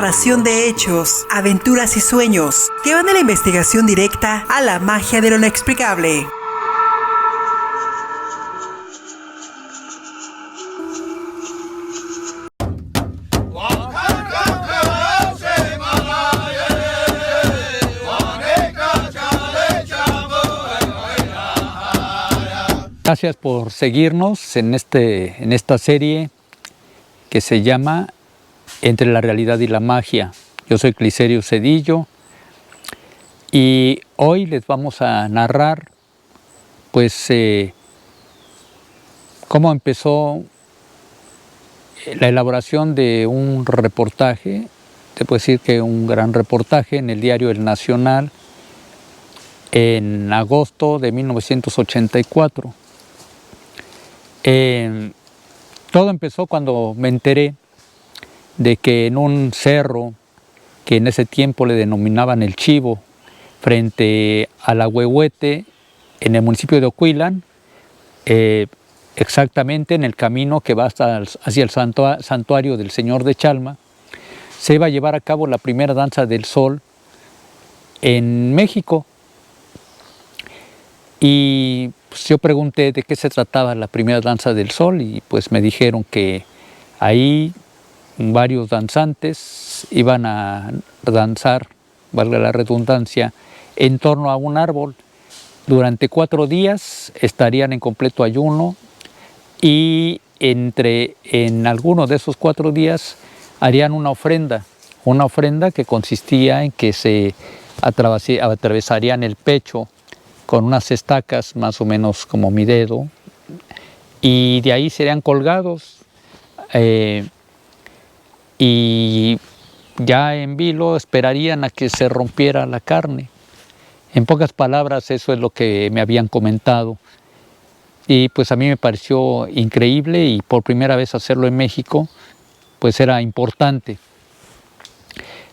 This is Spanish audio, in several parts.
narración de hechos, aventuras y sueños que van de la investigación directa a la magia de lo inexplicable. Gracias por seguirnos en esta serie que se llama Entre la realidad y la magia. Yo soy Clicerio Cedillo y hoy les vamos a narrar pues cómo empezó la elaboración de un reportaje, te puedo decir que un gran reportaje en el diario El Nacional en agosto de 1984. Todo empezó cuando me enteré de que en un cerro que en ese tiempo le denominaban El Chivo, frente a la Huehuete, en el municipio de Ocuilan, exactamente en el camino que va hacia el santuario del Señor de Chalma, se iba a llevar a cabo la primera danza del sol en México. Y pues yo pregunté de qué se trataba la primera danza del sol y pues me dijeron que ahí varios danzantes iban a danzar, valga la redundancia, en torno a un árbol. Durante 4 días estarían en completo ayuno y en alguno de esos 4 días harían una ofrenda que consistía en que se atravesarían el pecho con unas estacas más o menos como mi dedo, y de ahí serían colgados y ya en vilo esperarían a que se rompiera la carne. En pocas palabras, eso es lo que me habían comentado, y pues a mí me pareció increíble, y por primera vez hacerlo en México pues era importante.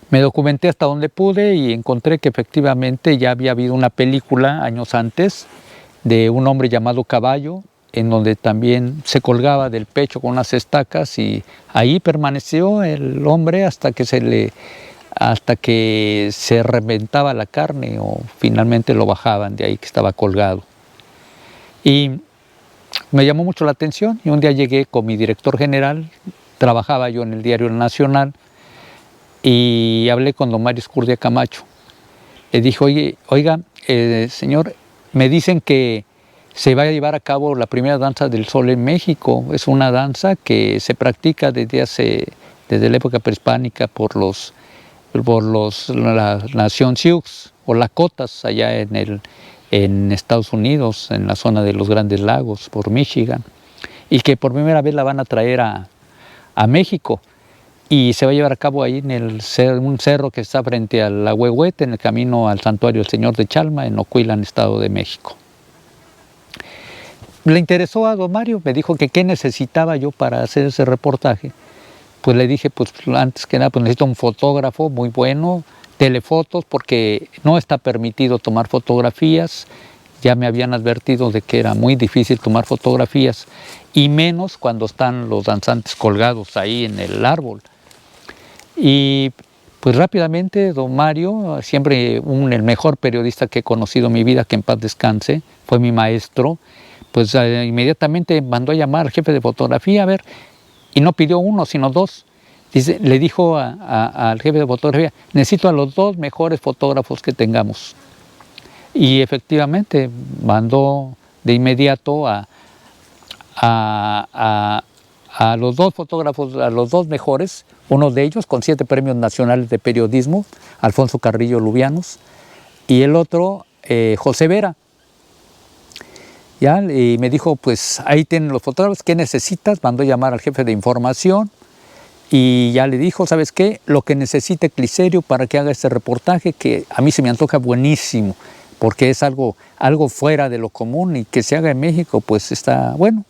Me documenté hasta donde pude y encontré que efectivamente ya había habido una película años antes de un hombre llamado Caballo, en donde también se colgaba del pecho con unas estacas y ahí permaneció el hombre hasta que se reventaba la carne o finalmente lo bajaban de ahí que estaba colgado. Y me llamó mucho la atención y un día llegué con mi director general, trabajaba yo en el diario El Nacional, y hablé con don Mario Escurdia Camacho. Le dije, oiga, señor, me dicen que se va a llevar a cabo la primera danza del sol en México. Es una danza que se practica desde la época prehispánica por la nación Sioux o Lakotas allá en Estados Unidos, en la zona de los Grandes Lagos, por Michigan, y que por primera vez la van a traer a México. Y se va a llevar a cabo ahí en un cerro que está frente a la Huehuete, en el camino al santuario del Señor de Chalma, en Ocuilan, Estado de México. Le interesó a don Mario, me dijo que qué necesitaba yo para hacer ese reportaje. Pues le dije, pues antes que nada, pues necesito un fotógrafo muy bueno, telefotos, porque no está permitido tomar fotografías. Ya me habían advertido de que era muy difícil tomar fotografías, y menos cuando están los danzantes colgados ahí en el árbol. Y pues rápidamente don Mario, siempre el mejor periodista que he conocido en mi vida, que en paz descanse, fue mi maestro, pues inmediatamente mandó a llamar al jefe de fotografía, a ver, y no pidió 1, sino 2. Le dijo al jefe de fotografía, necesito a los 2 mejores fotógrafos que tengamos. Y efectivamente mandó de inmediato a los 2 fotógrafos, a los 2 mejores, uno de ellos con 7 premios nacionales de periodismo, Alfonso Carrillo Lubianos, y el otro, José Vera. ¿Ya? Y me dijo, pues ahí tienen los fotógrafos, ¿qué necesitas? Mandó llamar al jefe de información y ya le dijo, ¿sabes qué? Lo que necesite Clicerio para que haga este reportaje, que a mí se me antoja buenísimo, porque es algo fuera de lo común, y que se haga en México, pues está bueno.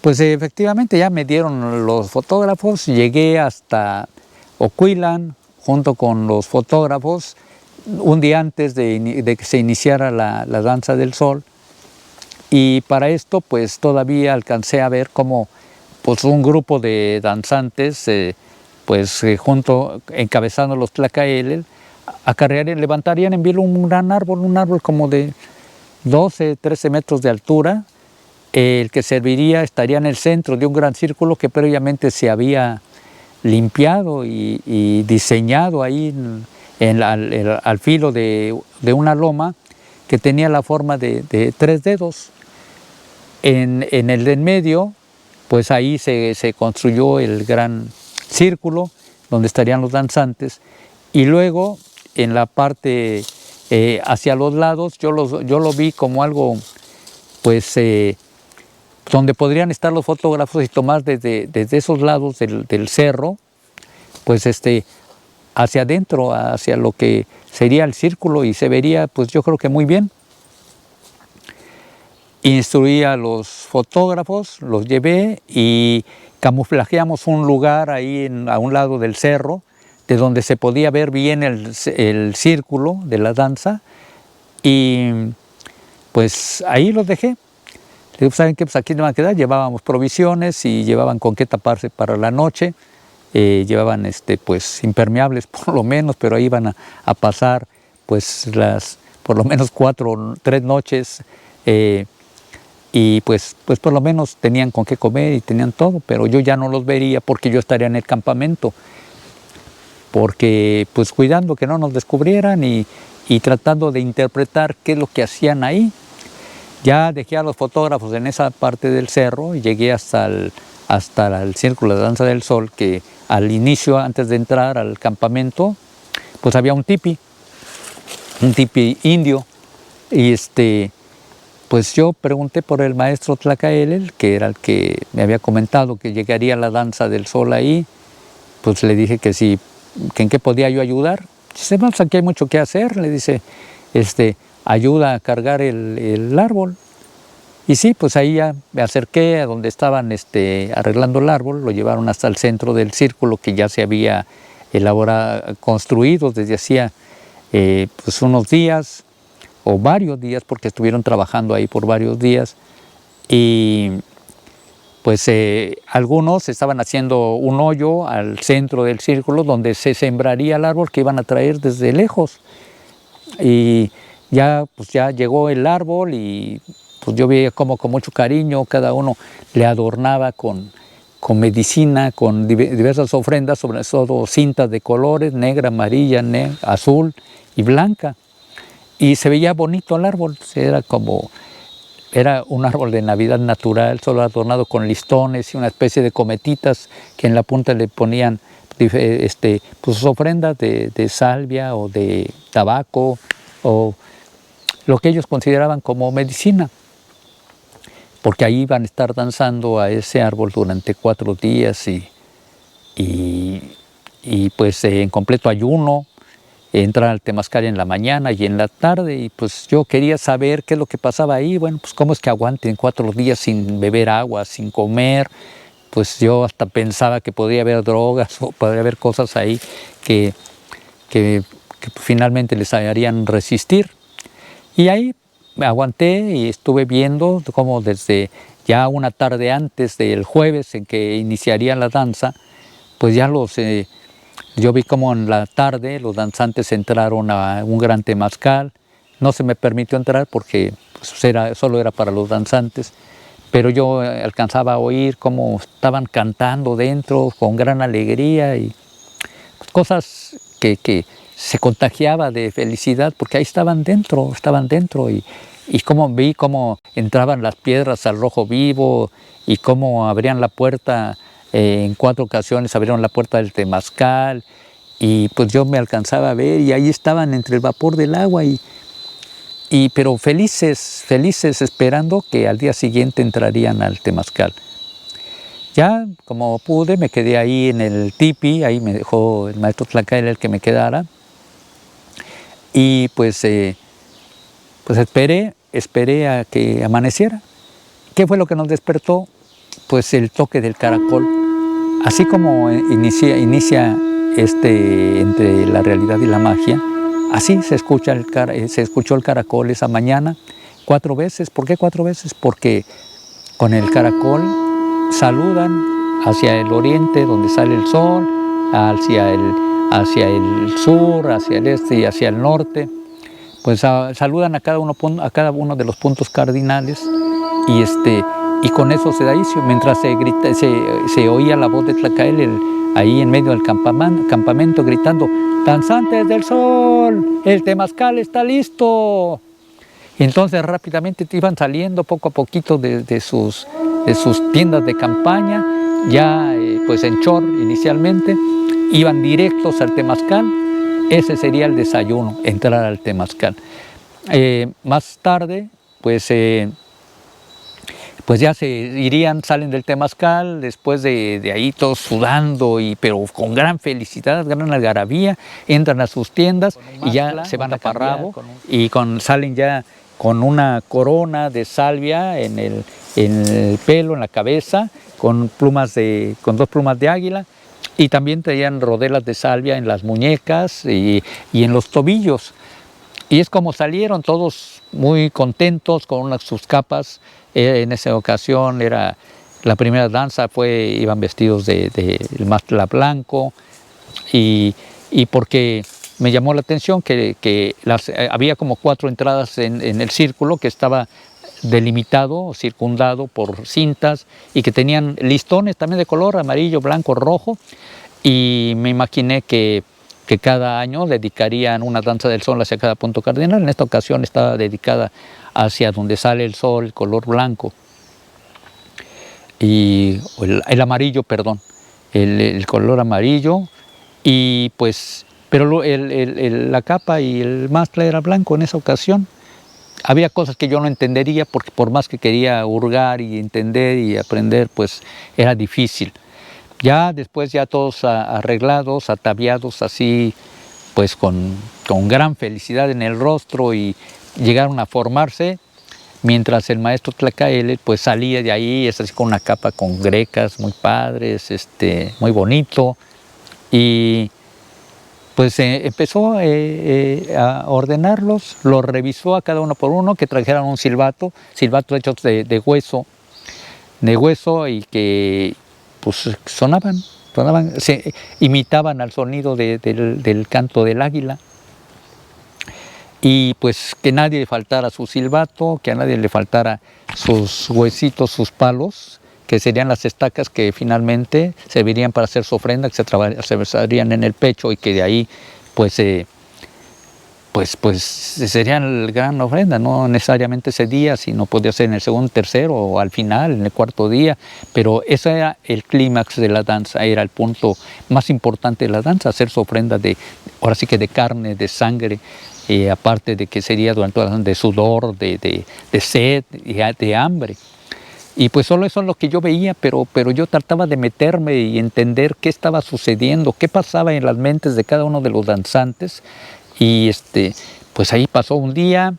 Pues efectivamente ya me dieron los fotógrafos, llegué hasta Ocuilan junto con los fotógrafos un día antes de que se iniciara la danza del sol, y para esto pues todavía alcancé a ver cómo pues un grupo de danzantes pues junto, encabezando los tlacaelel, levantarían en vilo un gran árbol, un árbol como de 12, 13 metros de altura, el que estaría en el centro de un gran círculo que previamente se había limpiado y diseñado ahí al filo de una loma que tenía la forma de 3 dedos. En el de en medio, pues ahí se construyó el gran círculo donde estarían los danzantes, y luego en la parte hacia los lados yo lo vi como algo, pues donde podrían estar los fotógrafos y tomar desde esos lados del cerro, pues hacia adentro, hacia lo que sería el círculo, y se vería, pues yo creo que muy bien. Instruí a los fotógrafos, los llevé y camuflajeamos un lugar ahí a un lado del cerro, de donde se podía ver bien el círculo de la danza, y pues ahí los dejé. Les digo, ¿saben qué? Pues aquí no van a quedar. Llevábamos provisiones y llevaban con qué taparse para la noche. Llevaban pues impermeables por lo menos, pero ahí iban a pasar pues por lo menos 3 noches, y pues por lo menos tenían con qué comer y tenían todo, pero yo ya no los vería porque yo estaría en el campamento, porque pues cuidando que no nos descubrieran y tratando de interpretar qué es lo que hacían ahí. Ya dejé a los fotógrafos en esa parte del cerro y llegué hasta el Círculo de Danza del Sol, que al inicio, antes de entrar al campamento, pues había un tipi indio, y pues yo pregunté por el maestro Tlacaelel, que era el que me había comentado que llegaría la danza del sol ahí. Pues le dije que sí, que en qué podía yo ayudar. Dice, pues aquí hay mucho que hacer, le dice, ayuda a cargar el árbol. Y sí, pues ahí ya me acerqué a donde estaban arreglando el árbol, lo llevaron hasta el centro del círculo que ya se había construido desde hacía pues unos días o varios días, porque estuvieron trabajando ahí por varios días, y pues algunos estaban haciendo un hoyo al centro del círculo donde se sembraría el árbol que iban a traer desde lejos. Y ya llegó el árbol, y pues yo veía como con mucho cariño cada uno le adornaba con medicina, con diversas ofrendas, sobre todo cintas de colores, negra, amarilla, azul y blanca. Y se veía bonito el árbol, era un árbol de Navidad natural, solo adornado con listones y una especie de cometitas que en la punta le ponían pues ofrendas de salvia o de tabaco, o lo que ellos consideraban como medicina, porque ahí iban a estar danzando a ese árbol durante 4 días y pues en completo ayuno. Entrar al temazcal en la mañana y en la tarde, y pues yo quería saber qué es lo que pasaba ahí. Bueno, pues cómo es que aguanten 4 días sin beber agua, sin comer. Pues yo hasta pensaba que podría haber drogas o podría haber cosas ahí que finalmente les harían resistir. Y ahí me aguanté y estuve viendo cómo desde ya una tarde antes del jueves en que iniciaría la danza, pues ya yo vi como en la tarde los danzantes entraron a un gran temazcal. No se me permitió entrar porque pues, solo era para los danzantes, pero yo alcanzaba a oír cómo estaban cantando dentro con gran alegría y cosas que se contagiaba de felicidad, porque ahí estaban dentro y como vi cómo entraban las piedras al rojo vivo y cómo abrían la puerta. En 4 ocasiones abrieron la puerta del temazcal, y pues yo me alcanzaba a ver, y ahí estaban entre el vapor del agua, pero felices esperando que al día siguiente entrarían al temazcal. Ya como pude me quedé ahí en el tipi, ahí me dejó el maestro Tlacaelel el que me quedara, y pues esperé a que amaneciera. ¿Qué fue lo que nos despertó? Pues el toque del caracol. Así como inicia entre la realidad y la magia, así se escuchó el caracol esa mañana 4 veces. ¿Por qué 4 veces? Porque con el caracol saludan hacia el oriente donde sale el sol, hacia el sur, hacia el este y hacia el norte. Pues saludan a cada uno de los puntos cardinales y con eso se da inicio. Mientras se oía la voz de Tlacael ahí en medio del campamento gritando: danzantes del sol, el temazcal está listo. Y entonces rápidamente iban saliendo poco a poquito de sus tiendas de campaña, ya pues en Chor inicialmente, iban directos al temazcal. Ese sería el desayuno, entrar al temazcal. Más tarde, pues ya salen del temazcal, después de ahí todos sudando, pero con gran felicidad, gran algarabía, entran a sus tiendas y ya se van a Parrabo y salen ya con una corona de salvia en el pelo, en la cabeza, con 2 plumas de águila. Y también traían rodelas de salvia en las muñecas y en los tobillos. Y es como salieron todos muy contentos con sus capas. En esa ocasión la primera danza, iban vestidos de mastla blanco. Y porque me llamó la atención que había como 4 entradas en el círculo que estaba delimitado, circundado por cintas y que tenían listones también de color amarillo, blanco, rojo, y me imaginé que cada año dedicarían una danza del sol hacia cada punto cardinal. En esta ocasión estaba dedicada hacia donde sale el sol, el color blanco, y el amarillo, perdón, el color amarillo, y pues, pero la capa y el mastla era blanco en esa ocasión. Había cosas que yo no entendería porque por más que quería hurgar y entender y aprender, pues era difícil. Ya después ya todos arreglados, ataviados así, pues con gran felicidad en el rostro, y llegaron a formarse, mientras el maestro Tlacael pues salía de ahí, es así con una capa con grecas muy padres, muy bonito, y pues empezó a ordenarlos, los revisó a cada uno por uno, que trajeran un silbato hecho de hueso y que pues sonaban, imitaban al sonido del canto del águila. Y pues que nadie le faltara su silbato, que a nadie le faltara sus huesitos, sus palos, que serían las estacas que finalmente servirían para hacer su ofrenda, que se atravesarían en el pecho y que de ahí pues serían la gran ofrenda, no necesariamente ese día, sino podría ser en el segundo, tercero o al final, en el 4.º día, pero ese era el clímax de la danza, era el punto más importante de la danza, hacer su ofrenda ahora sí que de carne, de sangre, aparte de que sería durante toda la de sudor, de sed y de hambre. Y pues solo eso es lo que yo veía, pero yo trataba de meterme y entender qué estaba sucediendo, qué pasaba en las mentes de cada uno de los danzantes. Y pues ahí pasó un día,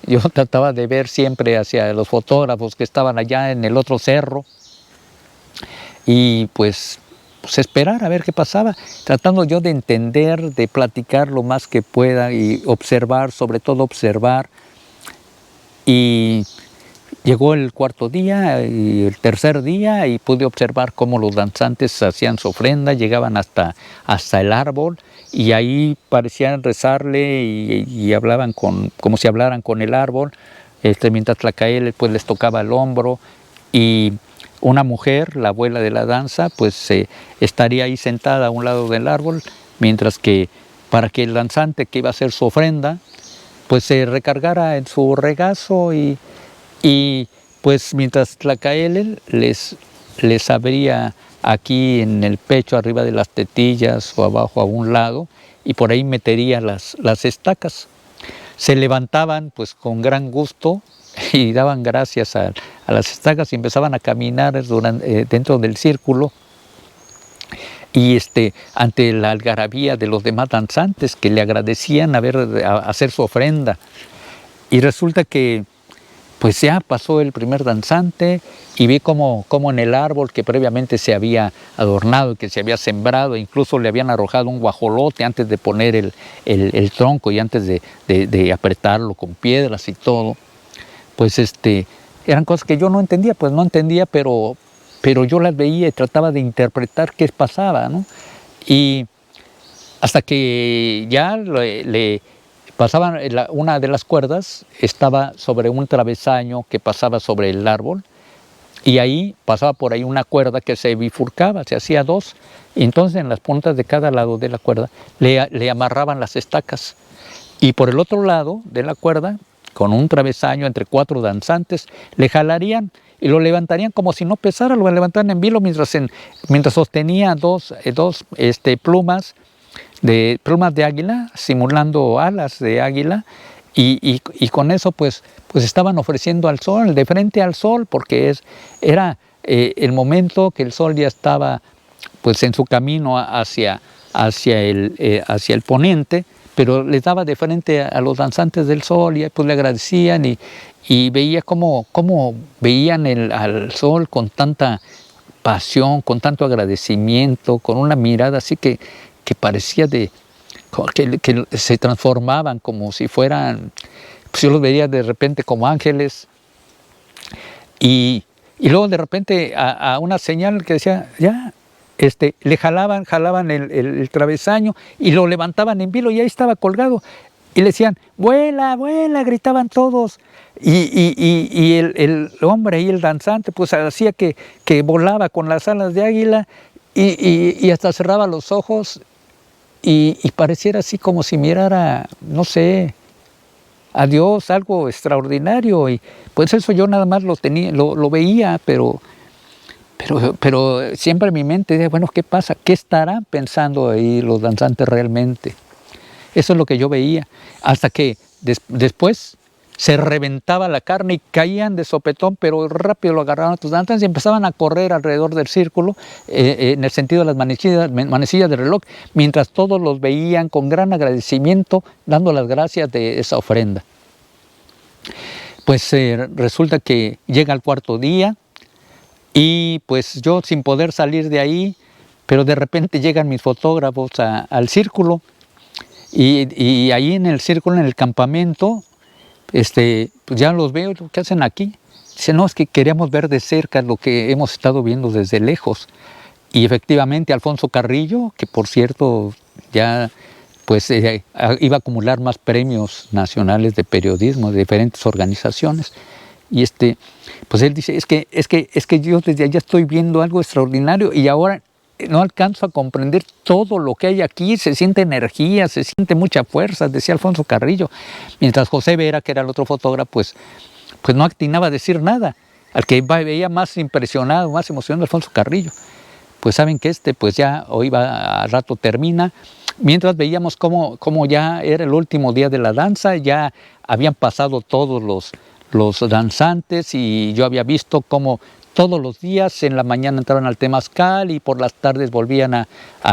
yo trataba de ver siempre hacia los fotógrafos que estaban allá en el otro cerro, y pues esperar a ver qué pasaba, tratando yo de entender, de platicar lo más que pueda y observar, sobre todo observar. Y llegó el 4.º día y el 3.er día y pude observar cómo los danzantes hacían su ofrenda, llegaban hasta el árbol y ahí parecían rezarle y hablaban como si hablaran con el árbol, mientras Tlacael pues les tocaba el hombro, y una mujer, la abuela de la danza, pues estaría ahí sentada a un lado del árbol, mientras que para que el danzante que iba a hacer su ofrenda pues se recargara en su regazo, y pues mientras Tlacael les abría aquí en el pecho, arriba de las tetillas o abajo a un lado, y por ahí metería las estacas. Se levantaban pues con gran gusto y daban gracias a las estacas y empezaban a caminar dentro del círculo, y ante la algarabía de los demás danzantes que le agradecían hacer su ofrenda. Y resulta que pues ya pasó el primer danzante y vi como en el árbol que previamente se había adornado, que se había sembrado, incluso le habían arrojado un guajolote antes de poner el tronco y antes de apretarlo con piedras y todo. Pues eran cosas que yo no entendía, pero yo las veía y trataba de interpretar qué pasaba, ¿no? Y hasta que ya le pasaban, una de las cuerdas estaba sobre un travesaño que pasaba sobre el árbol, y ahí pasaba por ahí una cuerda que se bifurcaba, se hacía dos, y entonces en las puntas de cada lado de la cuerda le amarraban las estacas, y por el otro lado de la cuerda, con un travesaño entre 4 danzantes, le jalarían y lo levantarían como si no pesara, lo levantaban en vilo mientras sostenía dos plumas de águila, simulando alas de águila, y con eso pues estaban ofreciendo al sol, de frente al sol, porque era el momento que el sol ya estaba pues en su camino hacia el poniente, pero les daba de frente a los danzantes del sol, y pues le agradecían, y veía cómo veían al sol con tanta pasión, con tanto agradecimiento, con una mirada así que parecía que se transformaban como si fueran, pues yo los veía de repente como ángeles, y luego de repente a una señal que decía, ya, le jalaban el travesaño y lo levantaban en vilo, y ahí estaba colgado, y le decían, vuela, vuela, gritaban todos, y el hombre y el danzante pues hacía que volaba con las alas de águila, y hasta cerraba los ojos, y pareciera así como si mirara, no sé, a Dios, algo extraordinario. Y pues eso yo nada más lo veía, pero siempre en mi mente decía, bueno, ¿qué pasa? ¿Qué estarán pensando ahí los danzantes realmente? Eso es lo que yo veía, hasta que después se reventaba la carne y caían de sopetón, pero rápido lo agarraban a otros danzantes y empezaban a correr alrededor del círculo, en el sentido de las manecillas del reloj, mientras todos los veían con gran agradecimiento, dando las gracias de esa ofrenda. Pues resulta que llega el 4.º día, y pues yo sin poder salir de ahí, pero de repente llegan mis fotógrafos al círculo, y ahí en el círculo, en el campamento, pues ya los veo, ¿qué hacen aquí? Dice, no, es que queríamos ver de cerca lo que hemos estado viendo desde lejos. Y efectivamente Alfonso Carrillo, que por cierto ya pues iba a acumular más premios nacionales de periodismo de diferentes organizaciones, y pues él dice, es que yo desde allá estoy viendo algo extraordinario, y ahora no alcanzo a comprender todo lo que hay aquí, se siente energía, se siente mucha fuerza, decía Alfonso Carrillo, mientras José Vera, que era el otro fotógrafo, pues no atinaba a decir nada. Al que veía más impresionado, más emocionado, Alfonso Carrillo. Pues saben que pues ya hoy al rato termina, mientras veíamos cómo ya era el último día de la danza, ya habían pasado todos los danzantes, y yo había visto cómo todos los días en la mañana entraban al temazcal, y por las tardes volvían a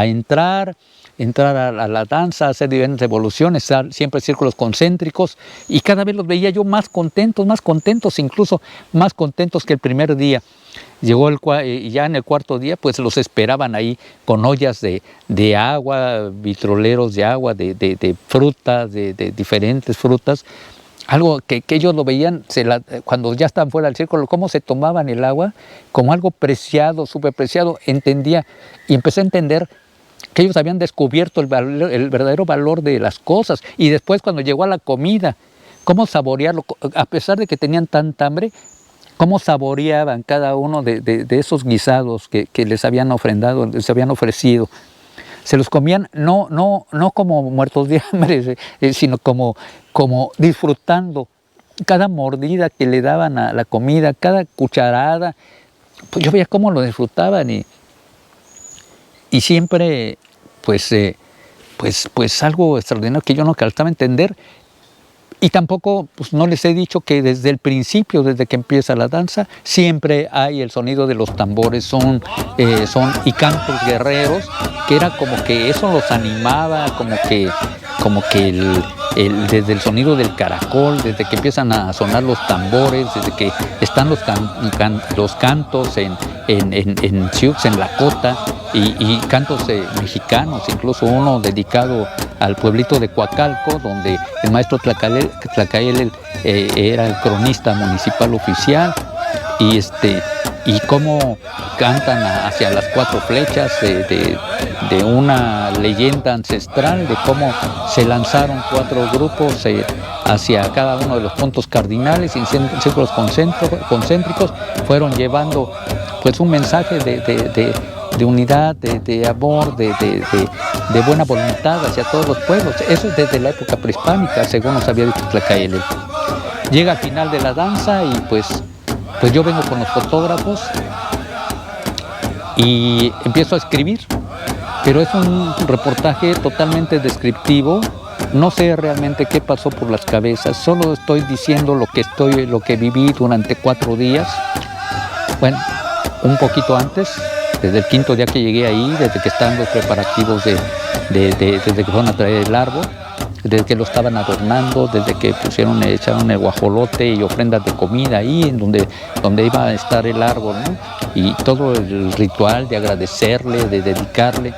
entrar a la danza, a hacer diferentes evoluciones, siempre círculos concéntricos, y cada vez los veía yo más contentos, incluso más contentos que el primer día. Llegó ya en el 4.º día, pues los esperaban ahí con ollas de agua, vitroleros de agua, de frutas, de diferentes frutas. Algo que ellos lo veían cuando ya estaban fuera del círculo, cómo se tomaban el agua como algo preciado, súper preciado. Entendía, y empecé a entender que ellos habían descubierto el verdadero valor de las cosas. Y después, cuando llegó a la comida, cómo saborearlo, a pesar de que tenían tanta hambre, cómo saboreaban cada uno de esos guisados que les habían ofrendado, les habían ofrecido. Se los comían no como muertos de hambre, sino como disfrutando cada mordida que le daban a la comida, cada cucharada. Pues yo veía cómo lo disfrutaban, y siempre pues algo extraordinario que yo no alcanzaba a entender. Y tampoco pues no les he dicho que desde el principio, desde que empieza la danza, siempre hay el sonido de los tambores, y cantos guerreros, que era como que eso los animaba, como que desde el sonido del caracol, desde que empiezan a sonar los tambores, desde que están los cantos en Sioux, en Lakota, y cantos mexicanos, incluso uno dedicado al pueblito de Coacalco, donde el maestro Tlacael era el cronista municipal oficial, y y cómo cantan hacia las 4 flechas de una leyenda ancestral, de cómo se lanzaron 4 grupos hacia cada uno de los puntos cardinales, en círculos concéntricos, fueron llevando pues un mensaje de unidad, de amor, de buena voluntad hacia todos los pueblos. Eso es desde la época prehispánica, según nos había dicho Tlacaelel. Llega al final de la danza y pues yo vengo con los fotógrafos y empiezo a escribir, pero es un reportaje totalmente descriptivo. No sé realmente qué pasó por las cabezas, solo estoy diciendo lo que viví durante 4 días. Bueno, un poquito antes, desde el 5.º día que llegué ahí, desde que estaban los preparativos desde que fueron a traer el árbol, desde que lo estaban adornando, desde que echaron el guajolote y ofrendas de comida ahí, en donde iba a estar el árbol, ¿no? Y todo el ritual de agradecerle, de dedicarle,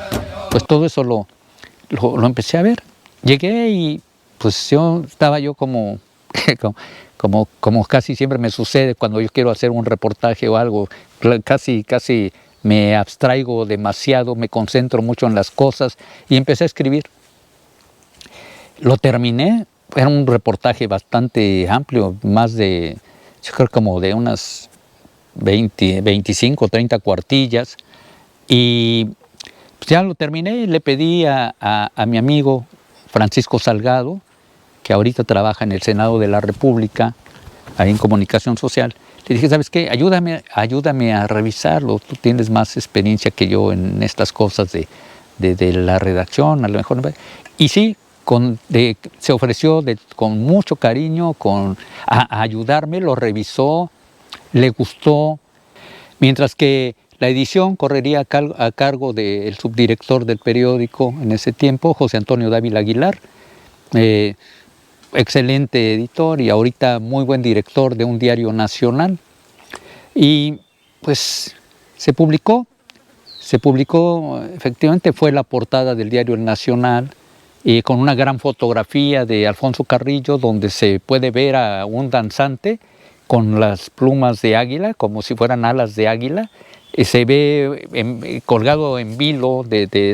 pues todo eso lo empecé a ver. Llegué y pues estaba yo como casi siempre me sucede cuando yo quiero hacer un reportaje o algo, casi me abstraigo demasiado, me concentro mucho en las cosas y empecé a escribir. Lo terminé, era un reportaje bastante amplio, yo creo como de unas 25 o 30 cuartillas, y pues ya lo terminé y le pedí a mi amigo Francisco Salgado, que ahorita trabaja en el Senado de la República, ahí en Comunicación Social. Le dije, ¿sabes qué? Ayúdame a revisarlo, tú tienes más experiencia que yo en estas cosas de la redacción, a lo mejor. Y sí, se ofreció con mucho cariño a ayudarme, lo revisó, le gustó, mientras que la edición correría a cargo del subdirector del periódico en ese tiempo, José Antonio Dávila Aguilar, excelente editor y ahorita muy buen director de un diario nacional. Y pues se publicó, efectivamente fue la portada del diario El Nacional, con una gran fotografía de Alfonso Carrillo, donde se puede ver a un danzante con las plumas de águila, como si fueran alas de águila. Se ve colgado en vilo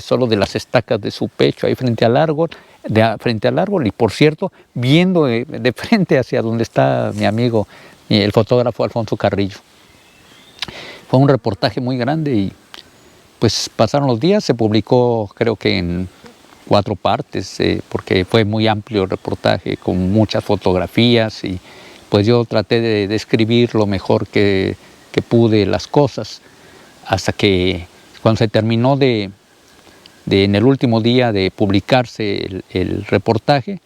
solo de las estacas de su pecho, ahí frente al árbol, y por cierto, viendo de frente hacia donde está mi amigo, el fotógrafo Alfonso Carrillo. Fue un reportaje muy grande y pues pasaron los días, se publicó creo que en 4 partes, porque fue muy amplio el reportaje, con muchas fotografías, y pues yo traté de describir lo mejor que pude las cosas, hasta que cuando se terminó en el último día de publicarse el reportaje,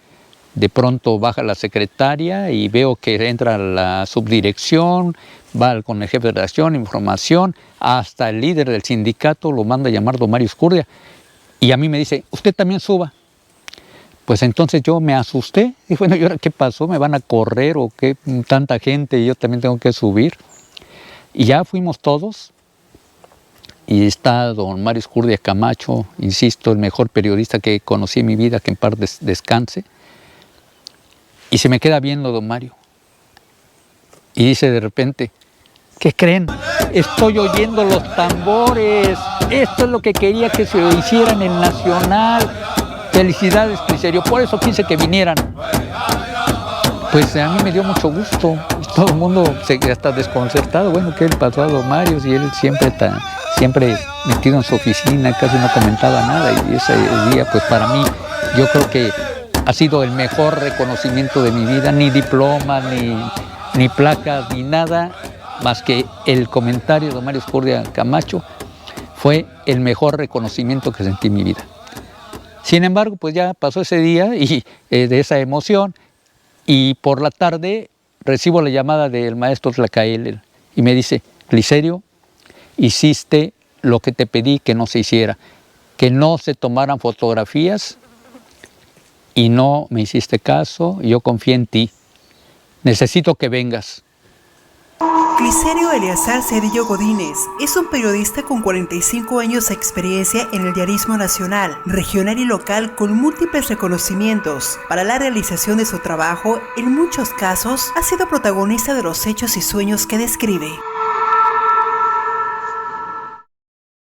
de pronto baja la secretaria y veo que entra la subdirección, va con el jefe de redacción, información, hasta el líder del sindicato lo manda a llamar don Mario Escurdia, y a mí me dice, usted también suba. Pues entonces yo me asusté, y bueno, ¿y ahora qué pasó? ¿Me van a correr o qué? Tanta gente y yo también tengo que subir. Y ya fuimos todos, y está don Mario Escurdia Camacho, insisto, el mejor periodista que conocí en mi vida, que en paz descanse, y se me queda viendo don Mario, y dice de repente, ¿qué creen? Estoy oyendo los tambores, esto es lo que quería que se hiciera en el Nacional. Felicidades, Cliserio, por eso quise que vinieran. Pues a mí me dio mucho gusto, todo el mundo está desconcertado. Bueno, ¿qué le pasó a don Mario? Si él siempre metido en su oficina, casi no comentaba nada, y ese día pues para mí, yo creo que ha sido el mejor reconocimiento de mi vida, ni diploma, ni placas, ni nada, más que el comentario de don Mario Escurdia Camacho fue el mejor reconocimiento que sentí en mi vida. Sin embargo, pues ya pasó ese día y de esa emoción, y por la tarde recibo la llamada del maestro Tlacaelel y me dice, Cliserio, hiciste lo que te pedí que no se hiciera, que no se tomaran fotografías, y no me hiciste caso, y yo confié en ti. Necesito que vengas. Cliserio Eleazar Cedillo Godínez es un periodista con 45 años de experiencia en el diarismo nacional, regional y local, con múltiples reconocimientos. Para la realización de su trabajo, en muchos casos, ha sido protagonista de los hechos y sueños que describe.